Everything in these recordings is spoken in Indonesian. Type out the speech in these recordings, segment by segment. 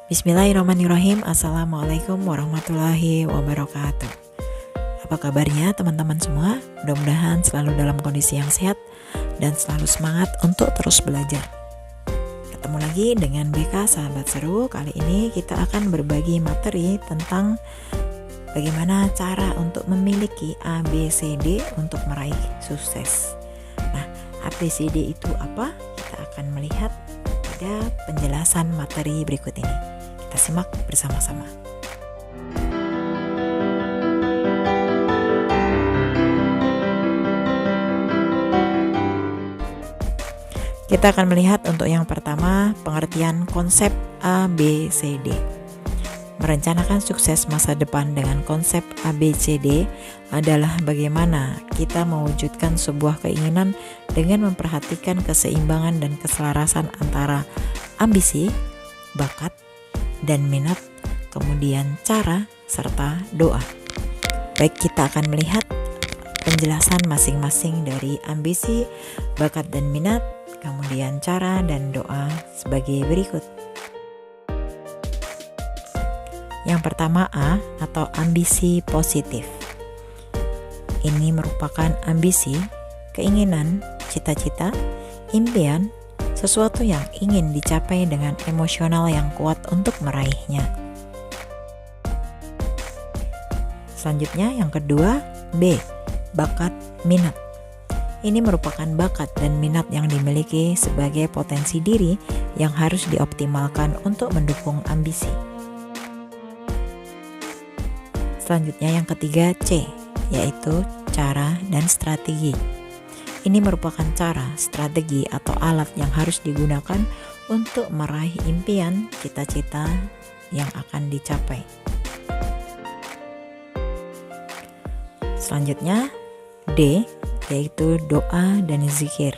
Bismillahirrahmanirrahim. Assalamualaikum warahmatullahi wabarakatuh. Apa kabarnya teman-teman semua? Mudah-mudahan selalu dalam kondisi yang sehat dan selalu semangat untuk terus belajar. Ketemu lagi dengan BK Sahabat Seru. Kali ini kita akan berbagi materi tentang bagaimana cara untuk memiliki ABCD untuk meraih sukses. Nah, ABCD itu apa? Kita akan melihat pada penjelasan materi berikut ini. Kita simak bersama-sama. Kita akan melihat untuk yang pertama, pengertian konsep ABCD. Merencanakan sukses masa depan dengan konsep ABCD adalah bagaimana kita mewujudkan sebuah keinginan dengan memperhatikan keseimbangan dan keselarasan antara ambisi, bakat, dan minat, kemudian cara, serta doa. Baik, kita akan melihat penjelasan masing-masing dari ambisi, bakat, dan minat, kemudian cara dan doa sebagai berikut. Yang pertama, A atau ambisi positif. Ini merupakan ambisi, keinginan, cita-cita, impian, sesuatu yang ingin dicapai dengan emosional yang kuat untuk meraihnya. Selanjutnya yang kedua, B, bakat minat. Ini merupakan bakat dan minat yang dimiliki sebagai potensi diri yang harus dioptimalkan untuk mendukung ambisi. Selanjutnya yang ketiga, C, yaitu cara dan strategi. Ini merupakan cara, strategi, atau alat yang harus digunakan untuk meraih impian, cita-cita yang akan dicapai. Selanjutnya, D, yaitu doa dan zikir.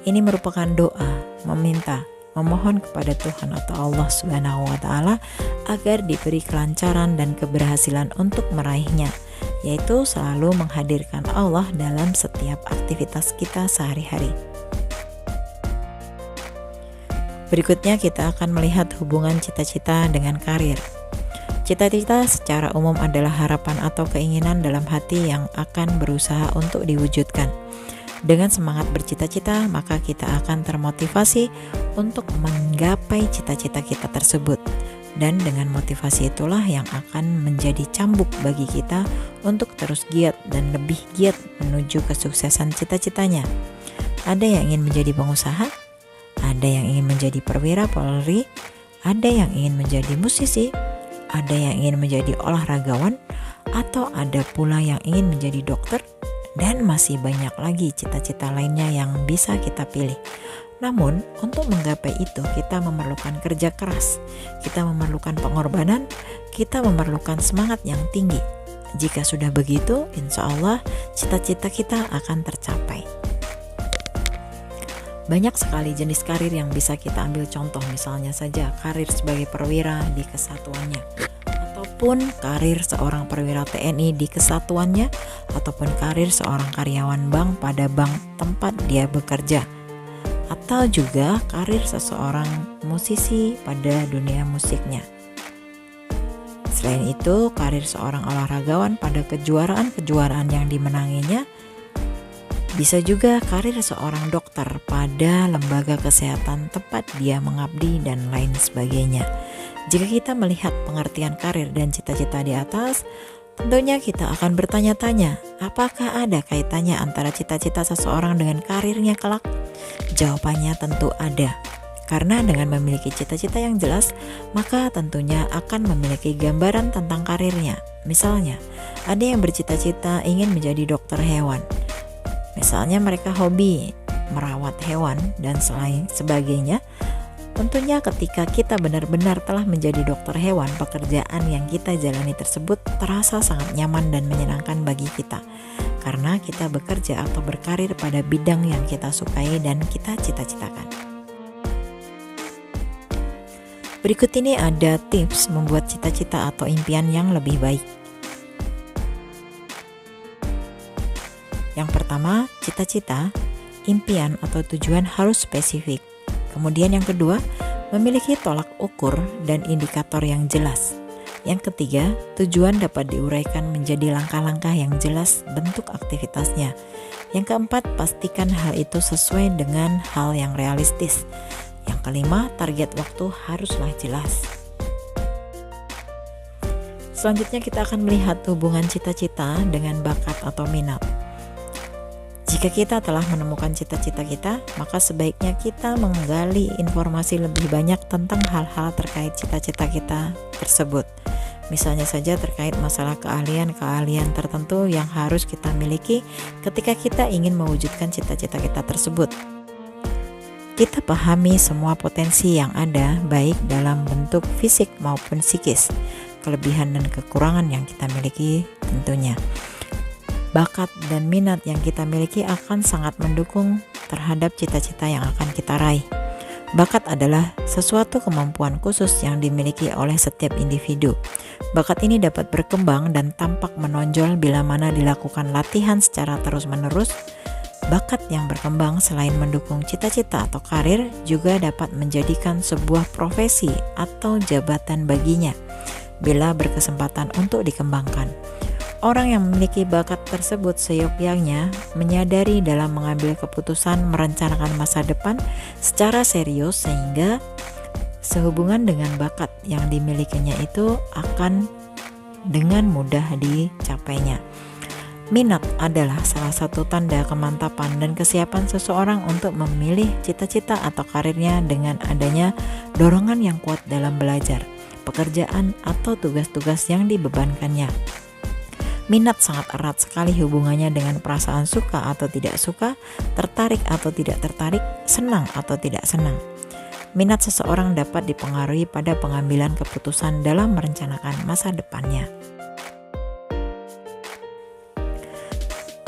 Ini merupakan doa, meminta, memohon kepada Tuhan atau Allah Subhanahu wa Ta'ala agar diberi kelancaran dan keberhasilan untuk meraihnya, yaitu selalu menghadirkan Allah dalam setiap aktivitas kita sehari-hari. Berikutnya kita akan melihat hubungan cita-cita dengan karir. Cita-cita secara umum adalah harapan atau keinginan dalam hati yang akan berusaha untuk diwujudkan. Dengan semangat bercita-cita, maka kita akan termotivasi untuk menggapai cita-cita kita tersebut. Dan dengan motivasi itulah yang akan menjadi cambuk bagi kita untuk terus giat dan lebih giat menuju kesuksesan cita-citanya. Ada yang ingin menjadi pengusaha, ada yang ingin menjadi perwira Polri, ada yang ingin menjadi musisi, ada yang ingin menjadi olahragawan, atau ada pula yang ingin menjadi dokter, dan masih banyak lagi cita-cita lainnya yang bisa kita pilih. Namun, untuk menggapai itu kita memerlukan kerja keras, kita memerlukan pengorbanan, kita memerlukan semangat yang tinggi. Jika sudah begitu, insya Allah cita-cita kita akan tercapai. Banyak sekali jenis karir yang bisa kita ambil contoh, misalnya saja karir sebagai perwira di kesatuannya, ataupun karir seorang perwira TNI di kesatuannya, ataupun karir seorang karyawan bank pada bank tempat dia bekerja, atau juga karir seseorang musisi pada dunia musiknya. Selain itu, karir seorang olahragawan pada kejuaraan-kejuaraan yang dimenanginya. Bisa juga karir seorang dokter pada lembaga kesehatan tempat dia mengabdi dan lain sebagainya. Jika kita melihat pengertian karir dan cita-cita di atas, tentunya kita akan bertanya-tanya, apakah ada kaitannya antara cita-cita seseorang dengan karirnya kelak? Jawabannya tentu ada. Karena dengan memiliki cita-cita yang jelas, maka tentunya akan memiliki gambaran tentang karirnya. Misalnya, ada yang bercita-cita ingin menjadi dokter hewan. Misalnya mereka hobi merawat hewan dan selain sebagainya. Tentunya ketika kita benar-benar telah menjadi dokter hewan, pekerjaan yang kita jalani tersebut terasa sangat nyaman dan menyenangkan bagi kita. Karena kita bekerja atau berkarir pada bidang yang kita sukai dan kita cita-citakan. Berikut ini ada tips membuat cita-cita atau impian yang lebih baik. Yang pertama, cita-cita, impian atau tujuan harus spesifik. Kemudian yang kedua, Memiliki tolak ukur dan indikator yang jelas. Yang ketiga, tujuan dapat diuraikan menjadi langkah-langkah yang jelas bentuk aktivitasnya. Yang keempat, pastikan hal itu sesuai dengan hal yang realistis. Yang kelima, target waktu haruslah jelas. Selanjutnya kita akan melihat hubungan cita-cita dengan bakat atau minat. Jika kita telah menemukan cita-cita kita, maka sebaiknya kita menggali informasi lebih banyak tentang hal-hal terkait cita-cita kita tersebut. Misalnya saja terkait masalah keahlian-keahlian tertentu yang harus kita miliki ketika kita ingin mewujudkan cita-cita kita tersebut. Kita pahami semua potensi yang ada, baik dalam bentuk fisik maupun psikis, kelebihan dan kekurangan yang kita miliki tentunya. Bakat dan minat yang kita miliki akan sangat mendukung terhadap cita-cita yang akan kita raih. Bakat adalah sesuatu kemampuan khusus yang dimiliki oleh setiap individu. Bakat ini dapat berkembang dan tampak menonjol bila mana dilakukan latihan secara terus-menerus. Bakat yang berkembang selain mendukung cita-cita atau karir juga dapat menjadikan sebuah profesi atau jabatan baginya bila berkesempatan untuk dikembangkan. Orang yang memiliki bakat tersebut seyogyanya menyadari dalam mengambil keputusan merencanakan masa depan secara serius sehingga sehubungan dengan bakat yang dimilikinya itu akan dengan mudah dicapainya. Minat adalah salah satu tanda kemantapan dan kesiapan seseorang untuk memilih cita-cita atau karirnya dengan adanya dorongan yang kuat dalam belajar, pekerjaan, atau tugas-tugas yang dibebankannya. Minat sangat erat sekali hubungannya dengan perasaan suka atau tidak suka, tertarik atau tidak tertarik, senang atau tidak senang. Minat seseorang dapat dipengaruhi pada pengambilan keputusan dalam merencanakan masa depannya.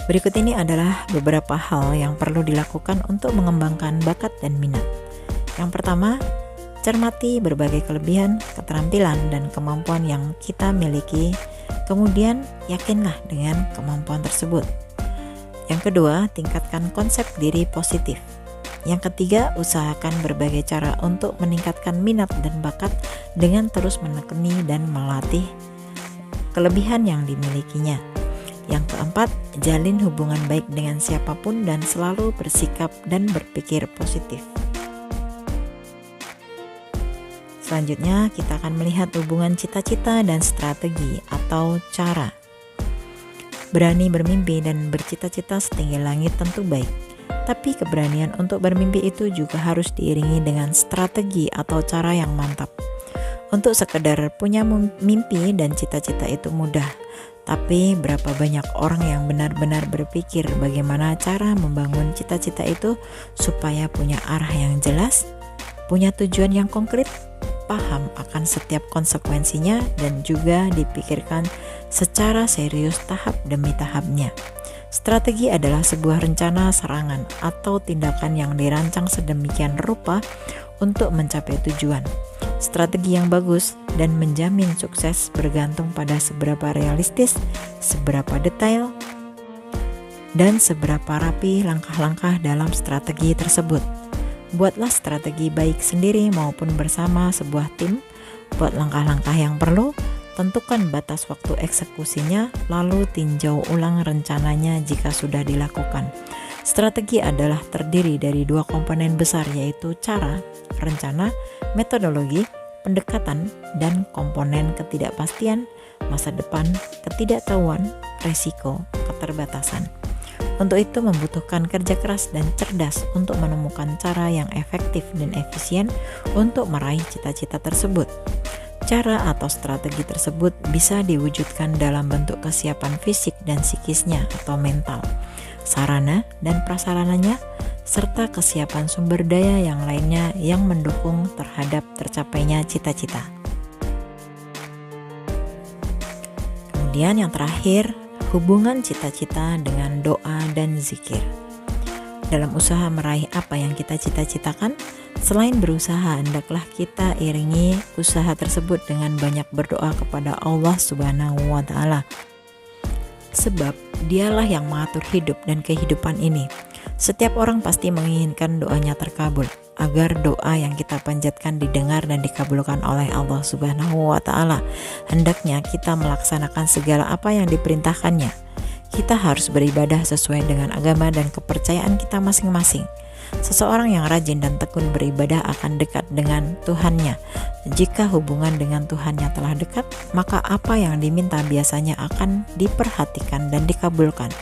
Berikut ini adalah beberapa hal yang perlu dilakukan untuk mengembangkan bakat dan minat. Yang pertama, cermati berbagai kelebihan, keterampilan, dan kemampuan yang kita miliki. Kemudian, yakinlah dengan kemampuan tersebut. Yang kedua, tingkatkan konsep diri positif. Yang ketiga, usahakan berbagai cara untuk meningkatkan minat dan bakat dengan terus menekuni dan melatih kelebihan yang dimilikinya. Yang keempat, jalin hubungan baik dengan siapapun dan selalu bersikap dan berpikir positif. Selanjutnya, kita akan melihat hubungan cita-cita dan strategi atau cara. Berani bermimpi dan bercita-cita setinggi langit tentu baik, tapi keberanian untuk bermimpi itu juga harus diiringi dengan strategi atau cara yang mantap. Untuk sekedar punya mimpi dan cita-cita itu mudah, tapi berapa banyak orang yang benar-benar berpikir bagaimana cara membangun cita-cita itu supaya punya arah yang jelas, punya tujuan yang konkret, paham akan setiap konsekuensinya, dan juga dipikirkan secara serius tahap demi tahapnya. Strategi adalah sebuah rencana serangan atau tindakan yang dirancang sedemikian rupa untuk mencapai tujuan. Strategi yang bagus dan menjamin sukses bergantung pada seberapa realistis, seberapa detail, dan seberapa rapi langkah-langkah dalam strategi tersebut. Buatlah strategi baik sendiri maupun bersama sebuah tim. Buat langkah-langkah yang perlu, tentukan batas waktu eksekusinya, lalu tinjau ulang rencananya jika sudah dilakukan. Strategi adalah terdiri dari dua komponen besar, yaitu cara, rencana, metodologi, pendekatan, dan komponen ketidakpastian, masa depan, ketidaktahuan, resiko, keterbatasan. Untuk itu membutuhkan kerja keras dan cerdas untuk menemukan cara yang efektif dan efisien untuk meraih cita-cita tersebut. Cara atau strategi tersebut bisa diwujudkan dalam bentuk kesiapan fisik dan psikisnya atau mental, sarana dan prasarananya, serta kesiapan sumber daya yang lainnya yang mendukung terhadap tercapainya cita-cita. Kemudian yang terakhir, hubungan cita-cita dengan doa dan zikir. Dalam usaha meraih apa yang kita cita-citakan, selain berusaha, hendaklah kita iringi usaha tersebut dengan banyak berdoa kepada Allah Subhanahu wa Ta'ala. Sebab Dialah yang mengatur hidup dan kehidupan ini. Setiap orang pasti menginginkan doanya terkabul. agar doa yang kita panjatkan didengar dan dikabulkan oleh Allah Subhanahu wa Ta'ala. Hendaknya kita melaksanakan segala apa yang diperintahkannya. Kita harus beribadah sesuai dengan agama dan kepercayaan kita masing-masing. Seseorang yang rajin dan tekun beribadah akan dekat dengan Tuhannya. Jika hubungan dengan Tuhannya telah dekat, maka apa yang diminta biasanya akan diperhatikan dan dikabulkan.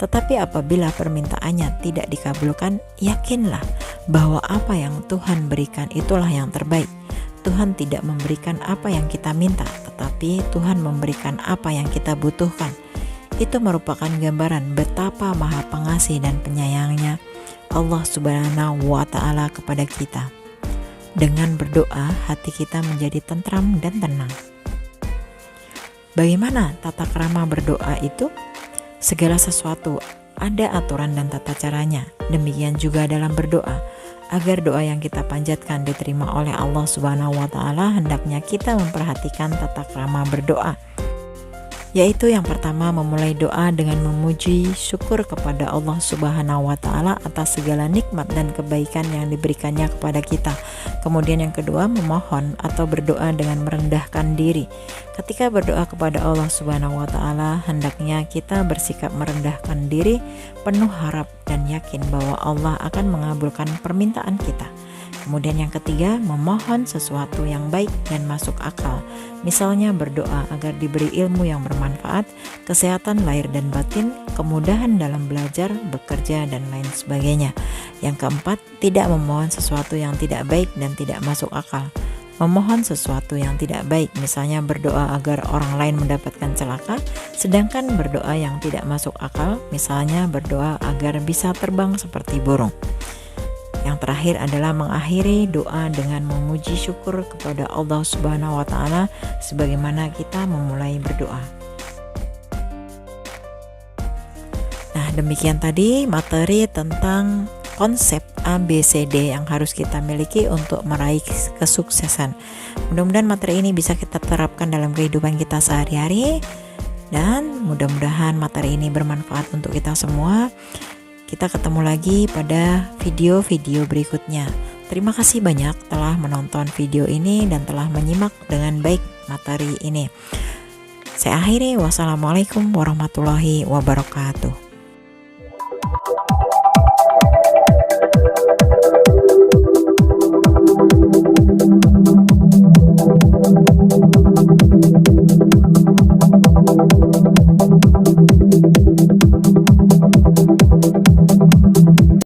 Tetapi apabila permintaannya tidak dikabulkan, yakinlah bahwa apa yang Tuhan berikan itulah yang terbaik. Tuhan tidak memberikan apa yang kita minta, tetapi Tuhan memberikan apa yang kita butuhkan. Itu merupakan gambaran betapa Maha Pengasih dan penyayangnya Allah Subhanahu wa Ta'ala kepada kita. Dengan berdoa, hati kita menjadi tentram dan tenang. Bagaimana tata krama berdoa itu? Segala sesuatu ada aturan dan tata caranya. Demikian juga dalam berdoa. Agar doa yang kita panjatkan diterima oleh Allah Subhanahu wa Ta'ala, hendaknya kita memperhatikan tata krama berdoa. Yaitu yang pertama, memulai doa dengan memuji syukur kepada Allah Subhanahu wa Ta'ala atas segala nikmat dan kebaikan yang diberikannya kepada kita. Kemudian yang kedua, memohon atau berdoa dengan merendahkan diri. Ketika berdoa kepada Allah Subhanahu wa Ta'ala, hendaknya kita bersikap merendahkan diri, penuh harap dan yakin bahwa Allah akan mengabulkan permintaan kita. Kemudian yang ketiga, memohon sesuatu yang baik dan masuk akal. Misalnya berdoa agar diberi ilmu yang bermanfaat, kesehatan lahir dan batin, kemudahan dalam belajar, bekerja, dan lain sebagainya. Yang keempat, tidak memohon sesuatu yang tidak baik dan tidak masuk akal. Memohon sesuatu yang tidak baik, misalnya berdoa agar orang lain mendapatkan celaka, sedangkan berdoa yang tidak masuk akal, misalnya berdoa agar bisa terbang seperti burung. Yang terakhir adalah mengakhiri doa dengan memuji syukur kepada Allah Subhanahu wa Ta'ala sebagaimana kita memulai berdoa. Nah, demikian tadi materi tentang konsep ABCD yang harus kita miliki untuk meraih kesuksesan. Mudah-mudahan materi ini bisa kita terapkan dalam kehidupan kita sehari-hari, dan mudah-mudahan materi ini bermanfaat untuk kita semua. Kita ketemu lagi pada video-video berikutnya. Terima kasih banyak telah menonton video ini dan telah menyimak dengan baik materi ini. Saya akhiri, wassalamualaikum warahmatullahi wabarakatuh.